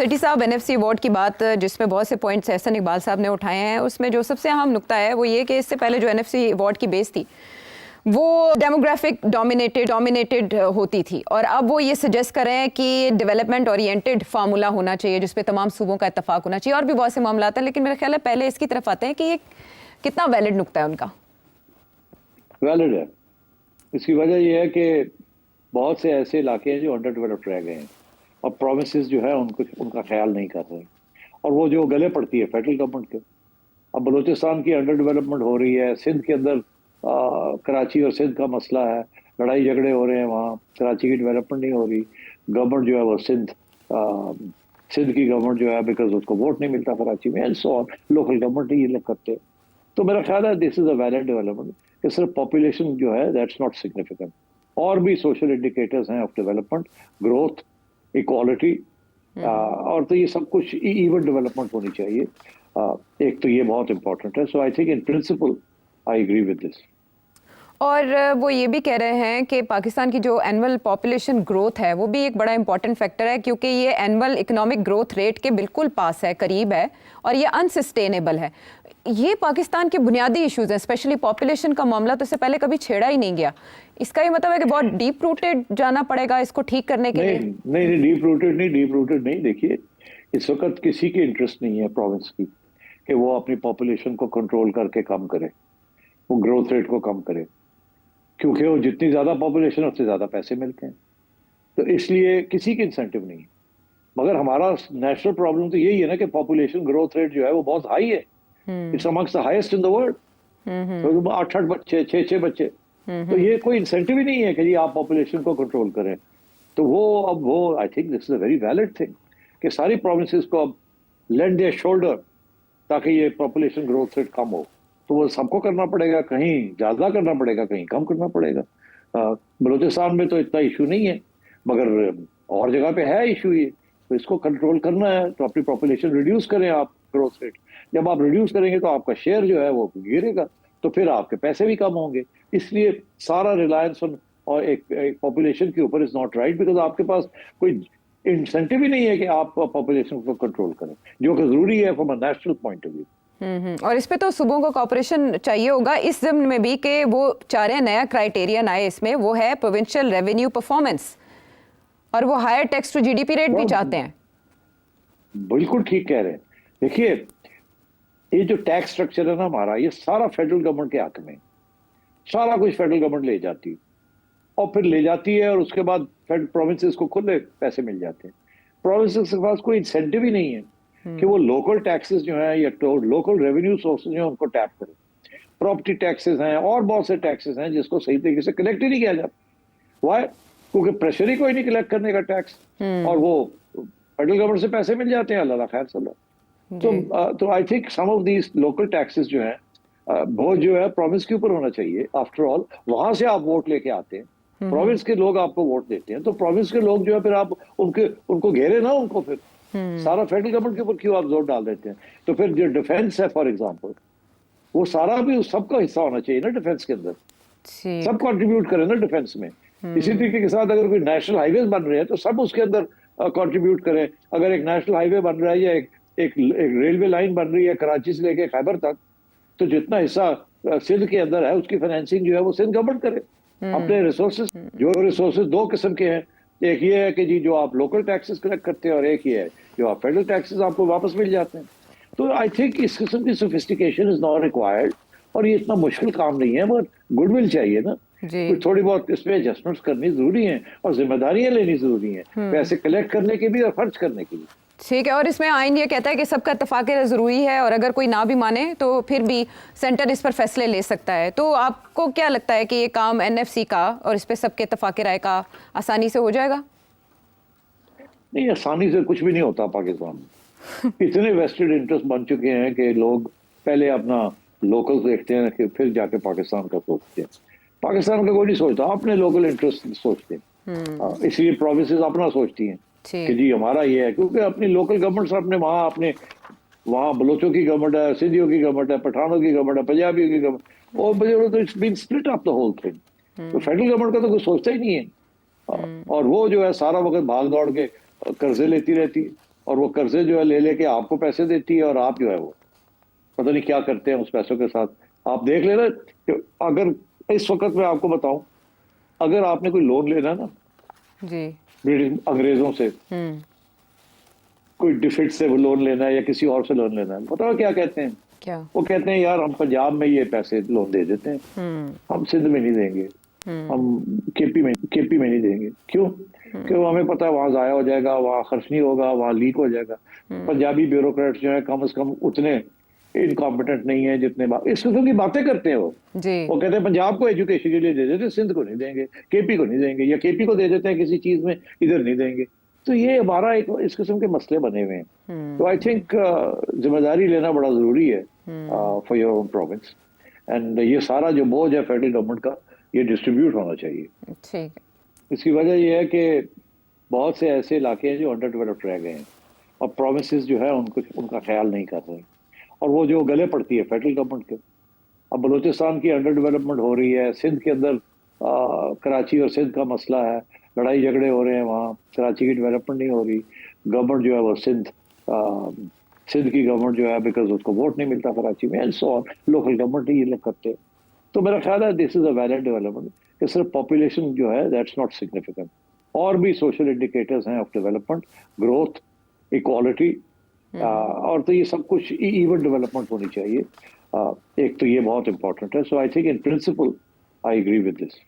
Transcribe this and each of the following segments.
सेठी साहब, NFC award की बात जिसमें बहुत से पॉइंट्स एहसन इकबाल साहब ने उठाए हैं, उसमें जो सबसे अहम नुकता है वो ये कि इससे पहले जो एनएफसी अवार्ड की बेस थी वो डेमोग्राफिक डोमिनेटेड होती थी, और अब वो ये सजेस्ट कर रहे हैं कि डेवलपमेंट ओरिएंटेड फार्मूला होना चाहिए जिस पे तमाम सूबों का इत्तेफाक होना चाहिए। और भी बहुत से मामला हैं, लेकिन मेरा ख्याल है पहले इसकी तरफ आते हैं कि ये कितना वैलिड नुकता है उनका। वैलिड है। इसकी वजह यह है कि बहुत से ऐसे इलाके हैं जो अंडर डेवलप्ड रह गए हैं और प्रोमिसेस जो है उनका ख्याल नहीं कर रहे, और वो जो गले पड़ती है फेडरल गवर्नमेंट के। अब बलूचिस्तान की अंडर डेवलपमेंट हो रही है, सिंध के अंदर कराची और सिंध का मसला है, लड़ाई झगड़े हो रहे हैं वहाँ, कराची की डेवलपमेंट नहीं हो रही। गवर्नमेंट जो है वो सिंध की गवर्नमेंट जो है बिकॉज उसको वोट नहीं मिलता कराची में, and so on, local government ही ये लोग करते हैं। तो मेरा ख्याल है this is a valid development कि सिर्फ पॉपुलेशन जो है दैट्स नॉट सिग्निफिकेंट, और भी सोशल इंडिकेटर्स हैं ऑफ डेवलपमेंट, ग्रोथ, इक्वालिटी, और तो ये सब कुछ इवन डेवलपमेंट होनी चाहिए। एक तो ये बहुत इंपॉर्टेंट है। So I think in principle I agree with this. और वो ये भी कह रहे हैं कि पाकिस्तान की जो एनुअल पॉपुलेशन ग्रोथ है वो भी एक बड़ा इंपॉर्टेंट फैक्टर है, क्योंकि ये एनुअल इकोनॉमिक ग्रोथ रेट के बिल्कुल पास है, करीब है, और ये अनसस्टेनेबल है। ये पाकिस्तान के बुनियादी इश्यूज हैं, स्पेशली पॉपुलेशन का मामला तो इससे पहले कभी छेड़ा ही नहीं गया। इसका ये मतलब है कि बहुत डीप रूटेड जाना पड़ेगा इसको ठीक करने के लिए। नहीं, डीप रूटेड नहीं। देखिए, इस वक्त किसी की इंटरेस्ट नहीं है प्रोविंस की कि वो अपनी पॉपुलेशन को कंट्रोल करके कम करे, वो ग्रोथ रेट को कम करे, क्योंकि वो जितनी ज्यादा पॉपुलेशन उससे ज्यादा पैसे मिलते हैं। तो इसलिए किसी की इंसेंटिव नहीं है। मगर हमारा नेशनल प्रॉब्लम तो यही है ना कि पॉपुलेशन ग्रोथ रेट जो है वो बहुत हाई है, it's amongst the highest in the world. तो 8-8 बच्चे, 6-6 बच्चे, तो ये कोई इंसेंटिव ही नहीं है कि जी आप पॉपुलेशन को कंट्रोल करें। तो वो I think this is a very valid thing कि सारी प्रोविंसेस को अब लेंड देयर शोल्डर ताकि ये पॉपुलेशन ग्रोथ रेट कम हो। तो वो सबको करना पड़ेगा, कहीं ज्यादा करना पड़ेगा, कहीं कम करना पड़ेगा। बलूचिस्तान में तो इतना इशू नहीं है, मगर और जगह पे है इशू ये, तो इसको कंट्रोल करना है। तो अपनी पॉपुलेशन रिड्यूस करें आप, ग्रोथ रेट जब आप रिड्यूस करेंगे तो आपका शेयर जो है वो गिरेगा, तो फिर आपके पैसे भी कम होंगे। इसलिए सारा रिलायंस और एक पॉपुलेशन के ऊपर इज नॉट राइट, बिकॉज आपके पास कोई इंसेंटिव ही नहीं है कि आप पॉपुलेशन को कंट्रोल करें, जो कि जरूरी है from a national point of view. और इस पे तो सूबों को कॉपरेशन चाहिए होगा इस ज़म्न में भी कि वो चाह रहे हैं नया क्राइटेरियन आए इसमें, वो है प्रोविंशियल रेवेन्यू परफॉर्मेंस, और वो higher tax to GDP rate भी चाहते हैं। बिल्कुल ठीक कह रहे हैं। देखिए, ये जो टैक्स स्ट्रक्चर है ना हमारा, ये सारा फेडरल गवर्नमेंट के हक में, सारा कुछ फेडरल गवर्नमेंट ले जाती है, और फिर ले जाती है, और उसके बाद प्रोविंसेस को खुले पैसे मिल जाते हैं। प्रोविंसेस के पास कोई इंसेंटिव ही नहीं है कि वो लोकल टैक्सेस जो है या लोकल रेवेन्यू सोर्सेज जो है उनको टैप करें। प्रॉपर्टी टैक्सेस हैं और बहुत से टैक्सेस हैं जिसको सही तरीके से कलेक्ट ही नहीं किया जाता। वाई? क्योंकि प्रेशर ही कोई नहीं कलेक्ट करने का टैक्स, और वो फेडरल गवर्नमेंट से पैसे मिल जाते हैं, अल्लाह खैर सल्ला। तो I think some of these local taxes जो है वो जो है प्रोविंस के ऊपर होना चाहिए। आफ्टर ऑल वहां से आप वोट लेके आते हैं, प्रोविंस के लोग आपको वोट देते हैं, तो प्रोविंस के लोग जो है फिर आप उनको घेरे ना, उनको फिर सारा फेडरल गवर्नमेंट के ऊपर क्यों आप जोर डाल देते हैं? तो फिर जो डिफेंस है फॉर एग्जांपल, वो सारा भी सबका हिस्सा होना चाहिए ना डिफेंस के अंदर, सब कंट्रीब्यूट करें ना डिफेंस में। इसी तरीके के साथ अगर कोई नेशनल हाईवे बन रहे हैं तो सब उसके अंदर कंट्रीब्यूट करें। अगर एक नेशनल हाईवे बन रहा है या एक रेलवे लाइन बन रही है कराची से लेके खैबर तक, तो जितना हिस्सा सिंध के अंदर है उसकी फाइनेंसिंग जो है वो सिंध गवर्नमेंट करे अपने रिसोर्सेज। जो रिसोर्सेज दो किस्म के हैं, एक ये है कि जी जो आप लोकल टैक्सेस कलेक्ट करते हैं, और एक ये है जो आप फेडरल टैक्सेस आपको वापस मिल जाते हैं। तो आई थिंक इस किस्म की सोफिस्टिकेशन इज नॉट रिक्वायर्ड, और ये इतना मुश्किल काम नहीं है, मगर गुडविल चाहिए ना, थोड़ी बहुत इसमें एडजस्टमेंट्स करनी जरूरी है, और जिम्मेदारियां लेनी जरूरी है, पैसे कलेक्ट करने की भी और खर्च करने की भी। ठीक है, और इसमें आइन ये कहता है कि सबका इत्तेफाक ज़रूरी है, और अगर कोई ना भी माने तो फिर भी सेंटर इस पर फैसले ले सकता है। तो आपको क्या लगता है कि ये काम एनएफसी का और इस पर सबके इत्तेफाक राय का आसानी से हो जाएगा? नहीं, आसानी से कुछ भी नहीं होता पाकिस्तान में। इतने वेस्टेड इंटरेस्ट बन चुके हैं कि लोग पहले अपना लोकल देखते हैं कि फिर जाके पाकिस्तान का सोचते हैं। पाकिस्तान का कोई नहीं सोचता, अपने लोकल इंटरेस्ट सोचते हैं। इसलिए प्रोविंसेस अपना सोचती हैं कि जी हमारा ये है, क्योंकि अपनी लोकल गवर्नमेंट्स अपने वहाँ बलोचों की गवर्नमेंट है, सिंधियों की गवर्नमेंट है, पठानों की गवर्नमेंट है, पंजाबियों की गवर्नमेंट, और तो it's been split up the whole thing. तो फेडरल गवर्नमेंट का तो कोई सोचता ही नहीं है, और वो जो है सारा वक्त भाग दौड़ के कर्जे लेती रहती है। और वो कर्जे जो है ले लेके आपको पैसे देती है, और आप जो है वो पता नहीं क्या करते हैं उस पैसों के साथ। आप देख लेना कि अगर इस वक्त मैं आपको बताऊं, अगर आपने कोई लोन लेना ना जी। ब्रिटिश अंग्रेजों से, कोई डिफिट से वो लोन लेना है या किसी और से लोन लेना है, पता है क्या कहते हैं? क्या? वो कहते हैं यार हम पंजाब में ये पैसे लोन दे देते हैं, हम सिंध में नहीं देंगे, हम केपी में नहीं देंगे। क्यों? क्यों? हमें पता है वहां जाया हो जाएगा, वहां खर्च नहीं होगा, वहां लीक हो जाएगा। पंजाबी ब्यूरोक्रेट्स जो है कम से कम उतने इनकॉम्पिटेंट नहीं है जितने इस किस्म की बातें करते हैं वो कहते हैं पंजाब को एजुकेशन के लिए दे देते, सिंध को नहीं देंगे, केपी को नहीं देंगे, या केपी को दे देते हैं किसी चीज में, इधर नहीं देंगे। तो ये हमारा एक इस किस्म के मसले बने हुए हैं। तो आई थिंक जिम्मेदारी लेना बड़ा जरूरी है for your own province, and ये सारा जो बोझ है फेडरल गवर्नमेंट का, ये डिस्ट्रीब्यूट होना चाहिए। ठीक है। इसकी वजह यह है कि बहुत से ऐसे इलाके हैं जो अंडर डेवलप्ड रह गए हैं, और प्रोविंसेस जो है उनका ख्याल नहीं कर रहे, और वो जो गले पड़ती है फेडरल गवर्नमेंट के। अब बलूचिस्तान की अंडर डेवलपमेंट हो रही है, सिंध के अंदर कराची और सिंध का मसला है, लड़ाई झगड़े हो रहे हैं वहाँ, कराची की डेवलपमेंट नहीं हो रही। गवर्नमेंट जो है वो सिंध की गवर्नमेंट जो है, बिकॉज उसको वोट नहीं मिलता कराची में, and so on, local government ही ये लोग करते हैं। तो मेरा ख्याल है this is a valid development कि सिर्फ पॉपुलेशन जो है दैट्स नॉट सिग्निफिकेंट, और भी सोशल इंडिकेटर्स हैं ऑफ डेवलपमेंट, ग्रोथ, इक्वालिटी, और तो ये सब कुछ इवन डेवलपमेंट होनी चाहिए। एक तो ये बहुत इंपॉर्टेंट है। So I think in principle I agree with this.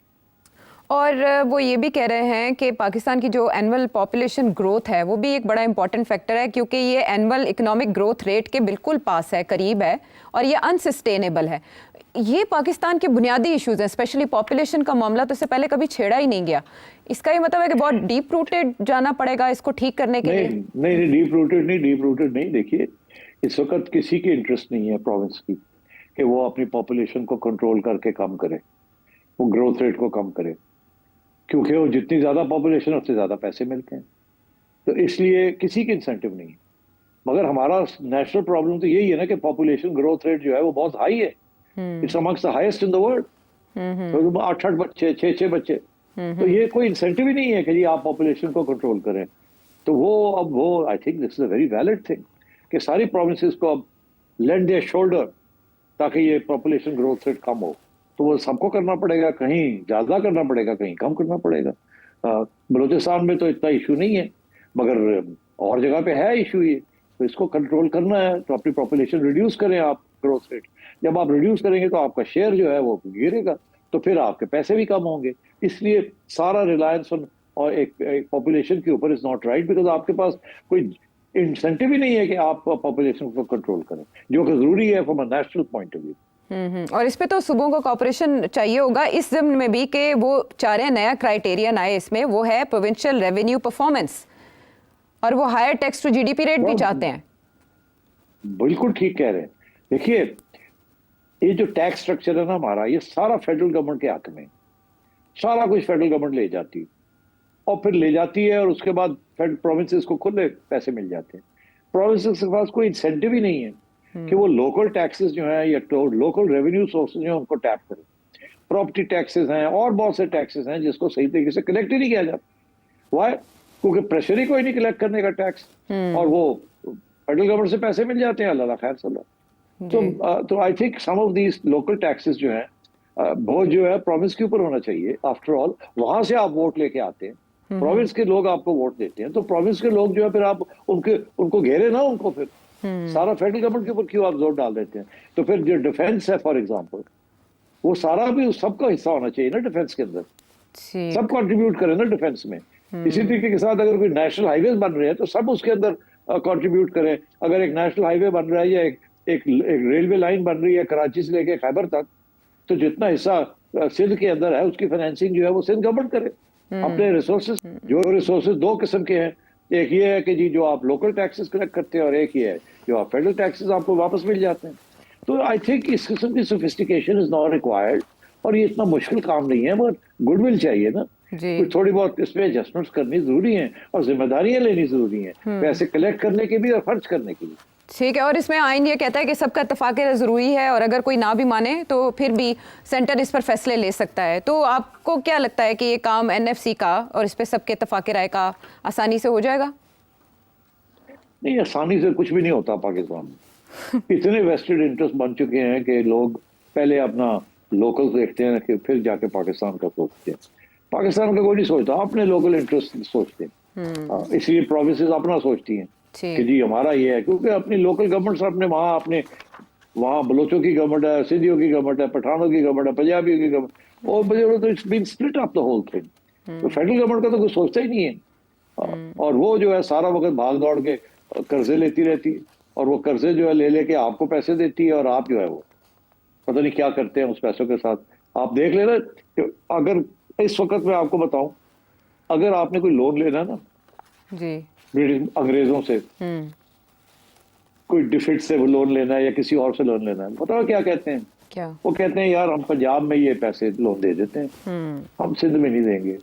और वो ये भी कह रहे हैं कि पाकिस्तान की जो एनुअल पॉपुलेशन ग्रोथ है वो भी एक बड़ा इंपॉर्टेंट फैक्टर है, क्योंकि ये एनुअल इकोनॉमिक ग्रोथ रेट के बिल्कुल पास है, करीब है, और ये अनसस्टेनेबल है। ये पाकिस्तान के बुनियादी इश्यूज हैं, स्पेशली पॉपुलेशन का मामला तो इससे पहले कभी छेड़ा ही नहीं गया। इसका ये मतलब है कि बहुत डीप रूटेड जाना पड़ेगा इसको ठीक करने के लिए? नहीं, डीप रूटेड नहीं। देखिए, इस वक्त किसी की इंटरेस्ट नहीं है प्रोविंस की कि वो अपनी पॉपुलेशन को कंट्रोल करके कम करे, वो ग्रोथ रेट को कम करे, क्योंकि वो जितनी ज्यादा पॉपुलेशन उससे ज्यादा पैसे मिलते हैं। तो इसलिए किसी की इंसेंटिव नहीं है। मगर हमारा नेशनल प्रॉब्लम तो यही है ना कि पॉपुलेशन ग्रोथ रेट जो है वो बहुत हाई है, it's amongst the highest in the world. तो 8 बच्चे, 6 बच्चे, तो ये कोई इंसेंटिव ही नहीं है कि जी आप पॉपुलेशन को कंट्रोल करें। तो वो I think this is a very valid thing कि सारी प्रोविंसेस को अब लेंड देयर शोल्डर ताकि ये पॉपुलेशन ग्रोथ रेट कम हो। तो वो सबको करना पड़ेगा, कहीं ज्यादा करना पड़ेगा, कहीं कम करना पड़ेगा। बलूचिस्तान में तो इतना इशू नहीं है, मगर और जगह पे है इशू ये, तो इसको कंट्रोल करना है तो अपनी पॉपुलेशन रिड्यूस करें आप, ग्रोथ रेट जब आप रिड्यूस करेंगे तो आपका शेयर जो है वो गिरेगा, तो फिर आपके पैसे भी कम होंगे। इसलिए सारा रिलायंस और एक पॉपुलेशन के ऊपर इज नॉट राइट, बिकॉज आपके पास कोई इंसेंटिव ही नहीं है कि आप पॉपुलेशन को कंट्रोल करें, जो कि जरूरी है from a national point of view. और इस पे तो सूबों को कॉपरेशन चाहिए होगा इस ज़िम्न में भी कि वो चाह रहे हैं नया क्राइटेरियन आए इसमें, वो है प्रोविंशियल रेवेन्यू परफॉर्मेंस, और वो higher tax to GDP rate भी चाहते हैं। बिल्कुल ठीक कह रहे हैं। देखिए, ये जो टैक्स स्ट्रक्चर है ना हमारा, ये सारा फेडरल गवर्नमेंट के हक में, सारा कुछ फेडरल गवर्नमेंट ले जाती है, और फिर ले जाती है और उसके बाद प्रोविंसेस को खुले पैसे मिल जाते हैं। प्रोविंसेस के पास कोई इंसेंटिव ही नहीं है कि वो लोकल टैक्सेस जो है या लोकल रेवेन्यू सोर्सेज जो है उनको टैप करें। प्रॉपर्टी टैक्सेस हैं और बहुत से टैक्सेस हैं जिसको सही तरीके से कलेक्ट ही नहीं किया जाता। वाई? क्योंकि प्रेशर ही कोई नहीं कलेक्ट करने का टैक्स, और वो फेडरल गवर्नमेंट से पैसे मिल जाते हैं, अल्लाह खैर सल्ला। तो I think some of these local taxes जो है वो जो है प्रोविंस के ऊपर होना चाहिए। आफ्टर ऑल वहां से आप वोट लेके आते हैं, प्रोविंस के लोग आपको वोट देते हैं, तो प्रोविंस के लोग जो है फिर आप उनको घेरे ना, उनको फिर सारा फेडरल गवर्नमेंट के ऊपर क्यों आप जोर डाल देते हैं? तो फिर जो डिफेंस है फॉर एग्जांपल, वो सारा भी सबका हिस्सा होना चाहिए ना डिफेंस के अंदर, सब कंट्रीब्यूट करें ना डिफेंस में। इसी तरीके के साथ अगर कोई नेशनल हाईवे बन रहे हैं तो सब उसके अंदर कंट्रीब्यूट करें। अगर एक नेशनल हाईवे बन रहा है या एक रेलवे लाइन बन रही है कराची से लेके खैबर तक, तो जितना हिस्सा सिंध के अंदर है उसकी फाइनेंसिंग जो है वो सिंध गवर्नमेंट करे अपने रिसोर्सेज। जो रिसोर्सेज दो किस्म के हैं, एक ये है कि जी जो आप लोकल टैक्सेस कलेक्ट करते हैं, और एक ये है जो आप फेडरल टैक्सेस आपको वापस मिल जाते हैं। तो आई थिंक इस किस्म की सोफिस्टिकेशन इज नॉट रिक्वायर्ड, और ये इतना मुश्किल काम नहीं है, मगर गुडविल चाहिए ना, थोड़ी बहुत इसमें एडजस्टमेंट्स करनी जरूरी हैं और जिम्मेदारियां लेनी जरूरी हैं, पैसे कलेक्ट करने की भी और खर्च करने की भी। ठीक है, और इसमें आइन ये कहता है कि सबका इत्तेफाक ज़रूरी है, और अगर कोई ना भी माने तो फिर भी सेंटर इस पर फैसले ले सकता है। तो आपको क्या लगता है कि ये काम एनएफसी का और इस पर सबके इत्तेफाक राय का आसानी से हो जाएगा? नहीं, आसानी से कुछ भी नहीं होता पाकिस्तान में। इतने वेस्टेड इंटरेस्ट बन चुके हैं कि लोग पहले अपना लोकल देखते हैं कि फिर जाके पाकिस्तान का सोचते हैं। पाकिस्तान का कोई नहीं सोचता, अपने लोकल इंटरेस्ट सोचते हैं। इसलिए प्रोविंसेस अपना सोचती हैं कि जी हमारा ये है, क्योंकि अपनी लोकल गवर्नमेंट्स अपने वहाँ बलोचों की गवर्नमेंट है, सिंधियों की गवर्नमेंट है, पठानों की गवर्नमेंट है, पंजाबियों की गवर्नमेंट, और बजाय तो it's been split up the whole thing. तो फेडरल गवर्नमेंट का तो कुछ सोचता ही नहीं है। और वो जो है सारा वक्त भाग दौड़ के कर्जे लेती रहती है, और वो कर्जे जो है ले लेके आपको पैसे देती है, और आप जो है वो पता नहीं क्या करते हैं उस पैसों के साथ। आप देख लेना कि अगर इस वक्त मैं आपको बताऊं, अगर आपने कोई लोन लेना ना जी, ब्रिटिश अंग्रेजों से, कोई डिफिट से वो लोन लेना है या किसी और से लोन लेना है, पता है क्या कहते हैं? क्या? वो कहते हैं यार हम पंजाब में ये पैसे लोन दे देते हैं, हम सिंध में नहीं देंगे,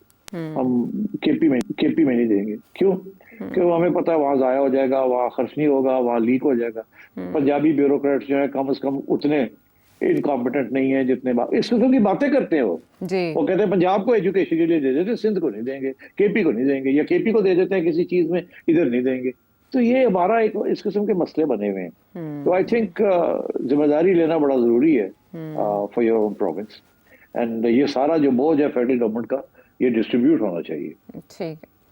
हम केपी में नहीं देंगे। क्यों? क्यों? हमें पता है वहां जाया हो जाएगा, वहां खर्च नहीं होगा, वहां लीक हो जाएगा। पंजाबी ब्यूरोक्रेट्स जो है कम से कम उतने इनकॉम्पिटेंट नहीं है जितने इस किस्म की बातें करते हैं वो। जी, वो कहते हैं पंजाब को एजुकेशन के लिए दे देते हैं, सिंध को नहीं देंगे, केपी को नहीं देंगे, या केपी को दे देते हैं किसी चीज में, इधर नहीं देंगे। तो ये हमारा एक इस किस्म के मसले बने हुए हैं। तो आई थिंक जिम्मेदारी लेना बड़ा जरूरी है for your own province, and ये सारा जो बोझ है फेडरल गवर्नमेंट का, ये डिस्ट्रीब्यूट होना चाहिए। ठीक है।